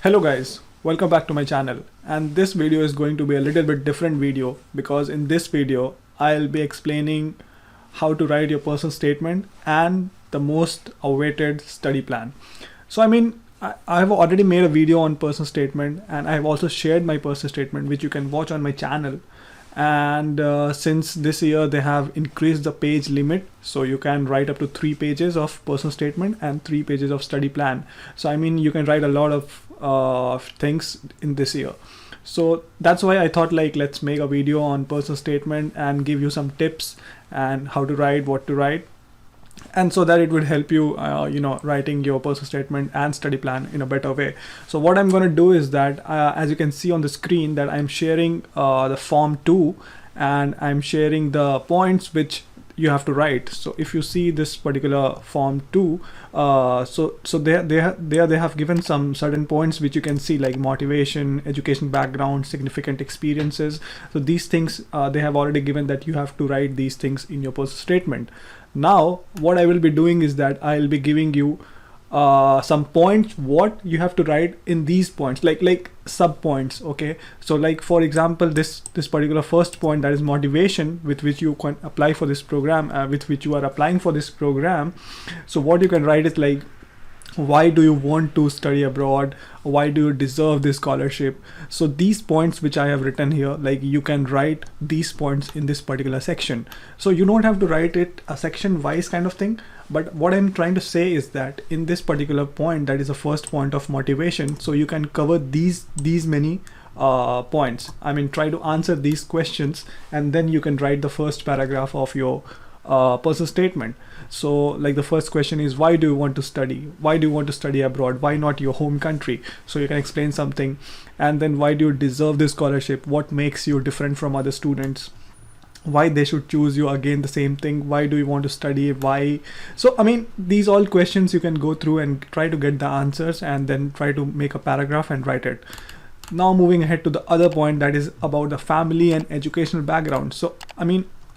Hello guys, welcome back to my channel, and this video is going to be a little bit different video because in this video I'll be explaining how to write your personal statement and the most awaited study plan. So I've already made a video on personal statement and I've also shared my personal statement which you can watch on my channel. And since this year they have increased the page limit, so you can write up to 3 pages of personal statement and 3 pages of study plan. So you can write a lot of things in this year. So that's why I thought let's make a video on personal statement and give you some tips and how to write, what to write, and so that it would help you writing your personal statement and study plan in a better way. So what I'm going to do is that as you can see on the screen that I'm sharing the form 2 and I'm sharing the points which you have to write. So if you see this particular form 2, so they have given some certain points which you can see, like motivation, education background, significant experiences. So these things they have already given that you have to write these things in your personal statement. Now what I will be doing is that I'll be giving you some points what you have to write in these points, like sub points. Okay, so like for example this particular first point, that is motivation, with which you can apply for this program, with which you are applying for this program. So what you can write is like, why do you want to study abroad, why do you deserve this scholarship. So these points which I have written here, like you can write these points in this particular section. So you don't have to write it a section wise kind of thing, but what I'm trying to say is that in this particular point, that is the first point of motivation, so you can cover these many points. Try to answer these questions and then you can write the first paragraph of your personal statement. So like the first question is, why do you want to study, why do you want to study abroad, why not your home country. So you can explain something. And then, why do you deserve this scholarship, what makes you different from other students, why they should choose you, again the same thing, why do you want to study, why. So these all questions you can go through and try to get the answers and then try to make a paragraph and write it. Now moving ahead to the other point, that is about the family and educational background. So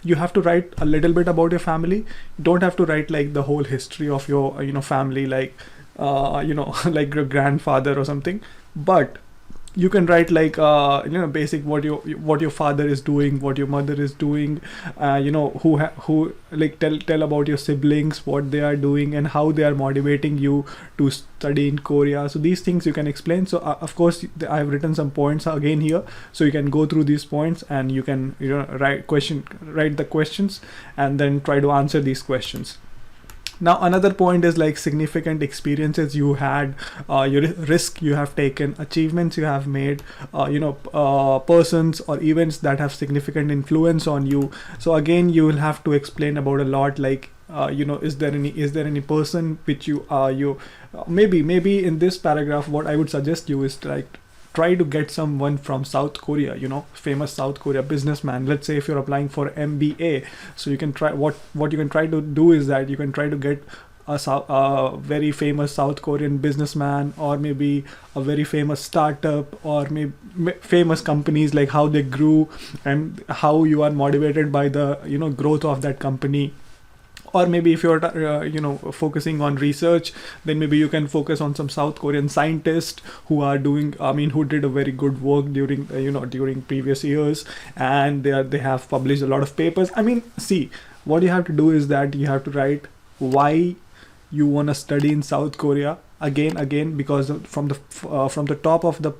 you have to write a little bit about your family. You don't have to write like the whole history of your family, like like your grandfather or something, but you can write like basic what your father is doing, what your mother is doing, who like tell about your siblings, what they are doing and how they are motivating you to study in Korea. So these things you can explain. So of course I've written some points again here, so you can go through these points and you can write the questions and then try to answer these questions. Now another point is like significant experiences you had, your risk you have taken, achievements you have made, persons or events that have significant influence on you. So again you will have to explain about a lot, like is there any person which you maybe in this paragraph what I would suggest you is like try to get someone from South Korea, famous South Korea businessman. Let's say if you're applying for MBA, so you can try what you can try to do is that you can try to get a very famous South Korean businessman, or maybe a very famous startup, or maybe famous companies, like how they grew and how you are motivated by the growth of that company. Or maybe if you're focusing on research, then maybe you can focus on some South Korean scientists who are doing who did a very good work during during previous years, and they have published a lot of papers. See, what you have to do is that you have to write why you want to study in South Korea again, because from the top of the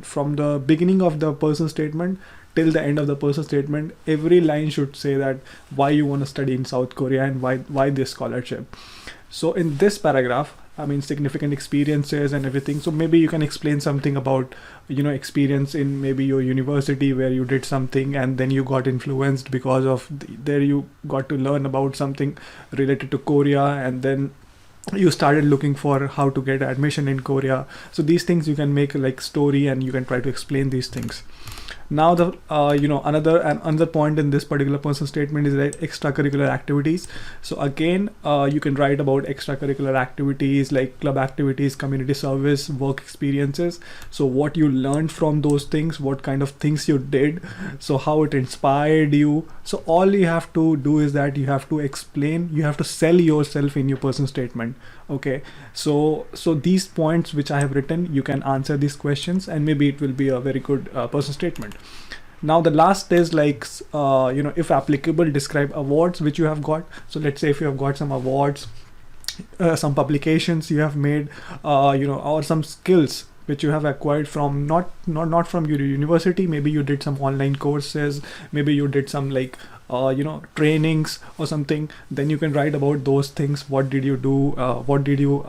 from the beginning of the personal statement till the end of the personal statement, every line should say that why you want to study in South Korea and why this scholarship. So in this paragraph, significant experiences and everything. So maybe you can explain something about experience in maybe your university where you did something and then you got influenced because of there you got to learn about something related to Korea, and then you started looking for how to get admission in Korea. So these things you can make like story and you can try to explain these things. Now the another point in this particular person statement is like extracurricular activities. So again, you can write about extracurricular activities like club activities, community service, work experiences. So what you learned from those things, what kind of things you did, so how it inspired you. So all you have to do is that you have to explain, you have to sell yourself in your person statement. Okay, so these points which I have written, you can answer these questions and maybe it will be a very good person statement. Now the last is like if applicable, describe awards which you have got. So let's say if you have got some awards, some publications you have made, or some skills which you have acquired from not from your university. Maybe you did some online courses, maybe you did some like trainings or something. Then you can write about those things. What did you do? What did you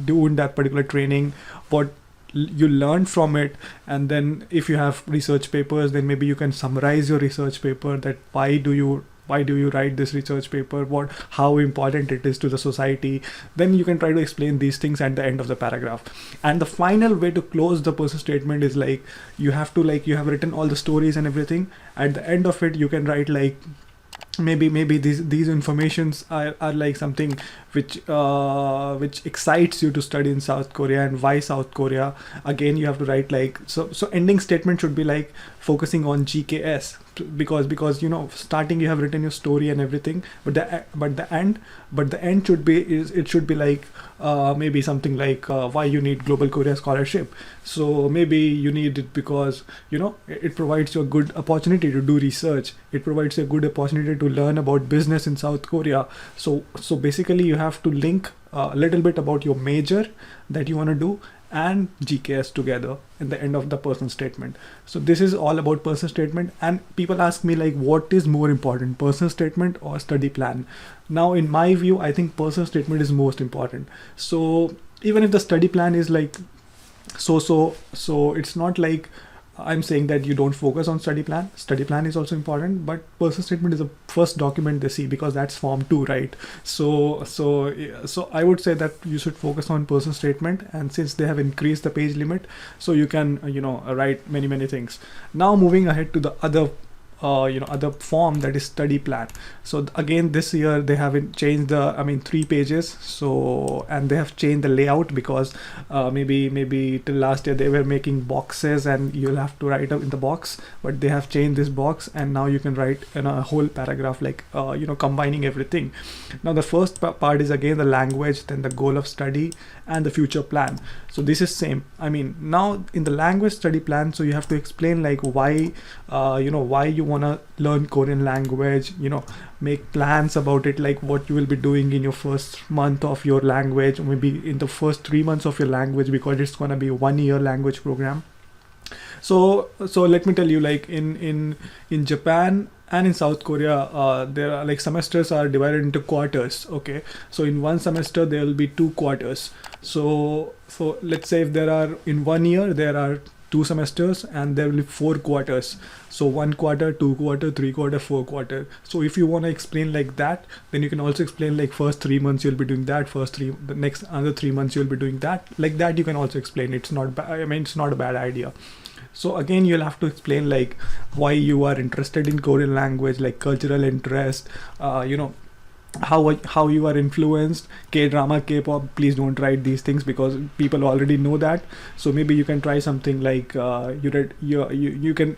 do in that particular training? What you learned from it. And then if you have research papers, then maybe you can summarize your research paper, that why do you write this research paper, how important it is to the society. Then you can try to explain these things at the end of the paragraph. And the final way to close the person statement is like you have written all the stories and everything. At the end of it, you can write like maybe these informations are like something which excites you to study in South Korea, and why South Korea. Again, you have to write like so ending statement should be like focusing on GKS, because starting you have written your story and everything, but the end should be like maybe something like why you need Global Korea Scholarship. So maybe you need it because it provides you a good opportunity to do research, it provides you a good opportunity to learn about business in South Korea. So basically you have to link a little bit about your major that you want to do and GKS together in the end of the person statement. So this is all about person statement. And people ask me like, what is more important, person statement or study plan? Now in my view, I think person statement is most important. So even if the study plan is like so it's not like I'm saying that you don't focus on study plan. Study plan is also important, but person statement is the first document they see, because that's form 2, right? So I would say that you should focus on person statement. And since they have increased the page limit, so you can write many things. Now moving ahead to the other other form, that is study plan. So again, this year they haven't changed 3 pages. So, and they have changed the layout, because maybe till last year they were making boxes and you'll have to write up in the box, but they have changed this box and now you can write in a whole paragraph, like combining everything. Now the first part is again the language, then the goal of study and the future plan. So this is same. Now in the language study plan, so you have to explain like why you want to learn Korean language, make plans about it, like what you will be doing in your first month of your language, maybe in the first 3 months of your language, because it's going to be 1 year language program. So let me tell you, like in Japan and in South Korea, there are like semesters are divided into quarters. Okay, so in one semester there will be 2 quarters. So let's say if there are in 1 year there are 2 semesters and there will be 4 quarters. So 1 quarter, 2 quarter, 3 quarter, 4 quarter. So if you want to explain like that, then you can also explain like first 3 months you'll be doing that, the next another 3 months you'll be doing that. Like that you can also explain. It's not it's not a bad idea. So again, you'll have to explain like why you are interested in Korean language, like cultural interest, how you are influenced, K-drama, K-pop. Please don't write these things because people already know that. So maybe you can try something like you can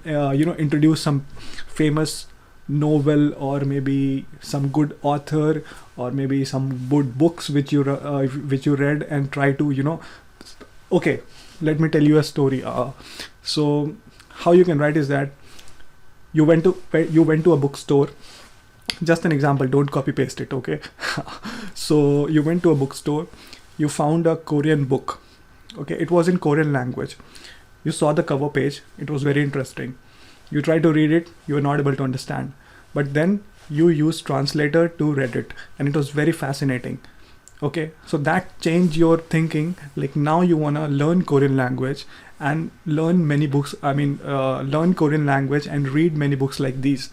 introduce some famous novel, or maybe some good author, or maybe some good books which you read, and try to okay, let me tell you a story. So how you can write is that you went to a bookstore. Just an example, don't copy paste it, okay? So you went to a bookstore, you found a Korean book, okay? It was in Korean language. You saw the cover page, it was very interesting. You tried to read it, you were not able to understand. But then you used translator to read it, and it was very fascinating. Okay, so that changed your thinking. Like now you want to learn Korean language and learn many books. Learn Korean language and read many books like these,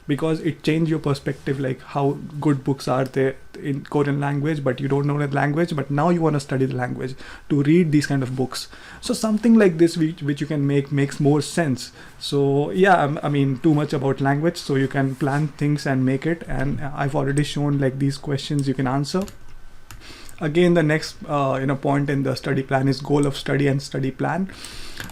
because it changed your perspective, like how good books are there in Korean language, but you don't know the language, but now you want to study the language, to read these kind of books. So something like this which you can make makes more sense. So yeah, I mean, too much about language, so you can plan things and make it. And I've already shown like these questions you can answer. Again, the next point in the study plan is goal of study and study plan.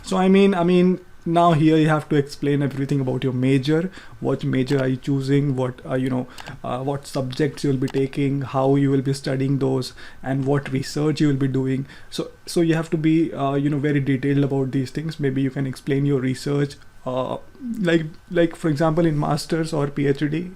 So I mean now here you have to explain everything about your major. What major are you choosing, what subjects you'll be taking, how you will be studying those, and what research you will be doing. So you have to be very detailed about these things. Maybe you can explain your research, like for example in masters or PhD,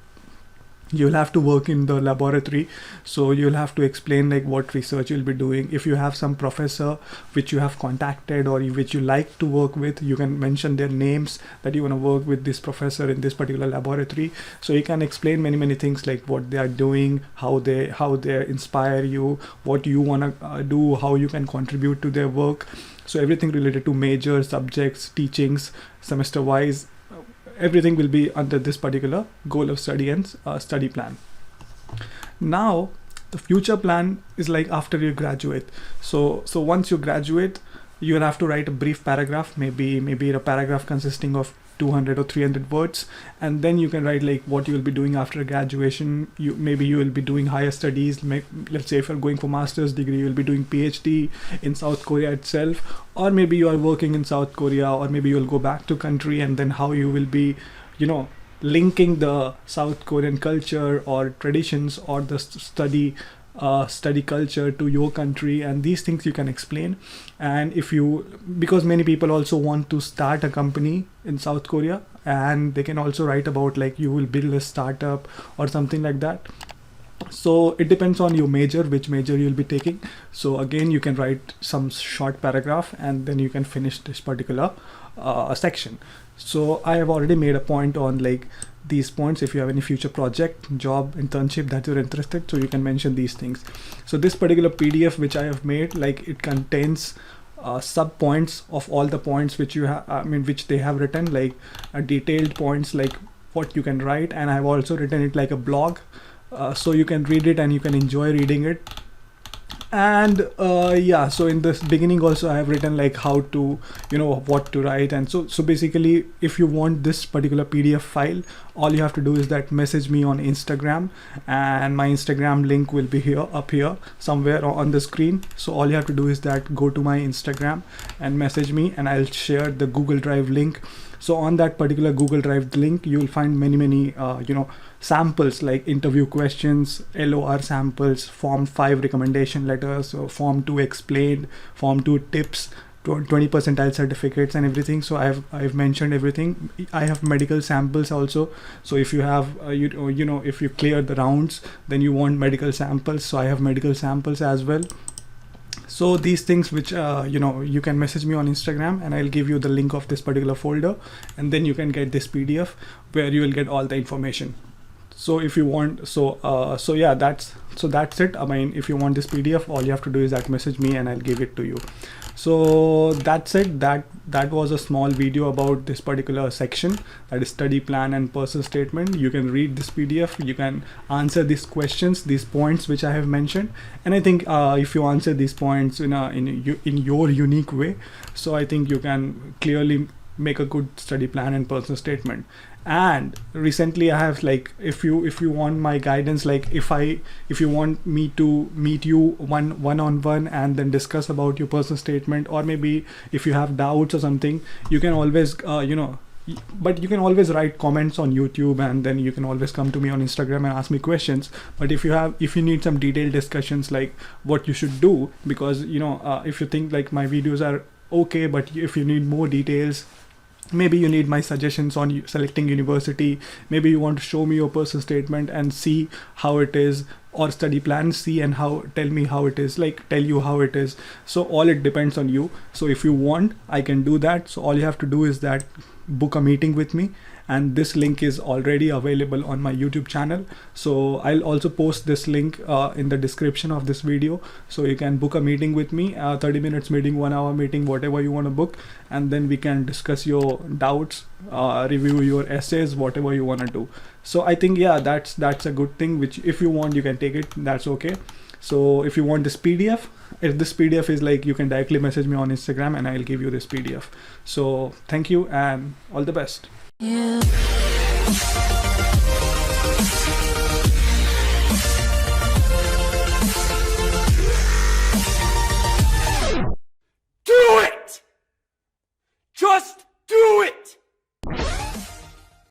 you'll have to work in the laboratory, so you'll have to explain like what research you'll be doing. If you have some professor which you have contacted or which you like to work with, you can mention their names, that you want to work with this professor in this particular laboratory. So you can explain many things, like what they are doing, how they inspire you, what you want to do, how you can contribute to their work. So everything related to major subjects, teachings, semester wise, everything will be under this particular goal of study and study plan. Now the future plan is like after you graduate. So once you graduate, you'll have to write a brief paragraph, maybe a paragraph consisting of 200 or 300 words, and then you can write like what you will be doing after graduation. Maybe you will be doing higher studies. Let's say if you're going for master's degree, you will be doing PhD in South Korea itself, or maybe you are working in South Korea, or maybe you will go back to country, and then how you will be linking the South Korean culture or traditions or the study culture to your country, and these things you can explain. And because many people also want to start a company in South Korea, and they can also write about like you will build a startup or something like that. So it depends on your major, which major you'll be taking. So again, you can write some short paragraph, and then you can finish this particular section. So I have already made a point on like these points. If you have any future project, job, internship that you're interested, so you can mention these things. So this particular PDF which I have made, like it contains sub points of all the points which you have, which they have written, like detailed points, like what you can write. And I've also written it like a blog, so you can read it and you can enjoy reading it. And yeah, so in this beginning also I have written like how to what to write. And so basically, if you want this particular PDF file, all you have to do is that message me on Instagram, and my Instagram link will be up here somewhere on the screen. So all you have to do is that go to my Instagram and message me, and I'll share the Google Drive link. So on that particular Google Drive link, you will find many samples, like interview questions, LOR samples, Form 5 recommendation letters, so Form 2 explained, Form 2 tips, 20 percentile certificates, and everything. So I've mentioned everything. I have medical samples also. So if you have if you clear the rounds, then you want medical samples. So I have medical samples as well. So these things which you can message me on Instagram, and I'll give you the link of this particular folder, and then you can get this PDF where you will get all the information. So if you want, yeah, that's it. I mean, if you want this PDF, all you have to do is that message me and I'll give it to you. So that's it. That was a small video about this particular section, that is study plan and personal statement. You can read this PDF, you can answer these questions, these points which I have mentioned, and I think if you answer these points in your unique way, so I think you can clearly make a good study plan and personal statement. And recently I have, like, if you want my guidance, like if you want me to meet you one-on-one and then discuss about your personal statement, or maybe if you have doubts or something, you can always but you can always write comments on YouTube, and then you can always come to me on Instagram and ask me questions. But if you need some detailed discussions, like what you should do, because if you think like my videos are okay, but if you need more details, maybe you need my suggestions on selecting university, maybe you want to show me your personal statement and see how it is, or study plan, see and tell me how it is, like tell you how it is. So all it depends on you. So if you want, I can do that. So all you have to do is that book a meeting with me, and this link is already available on my YouTube channel. So I'll also post this link in the description of this video, so you can book a meeting with me, 30 minutes meeting, 1 hour meeting, whatever you want to book, and then we can discuss your doubts, review your essays, whatever you want to do. So I think, yeah, that's a good thing, which if you want you can take it, that's okay. So if you want this PDF, if this PDF is like, you can directly message me on Instagram and I'll give you this PDF. So thank you and all the best. Yeah.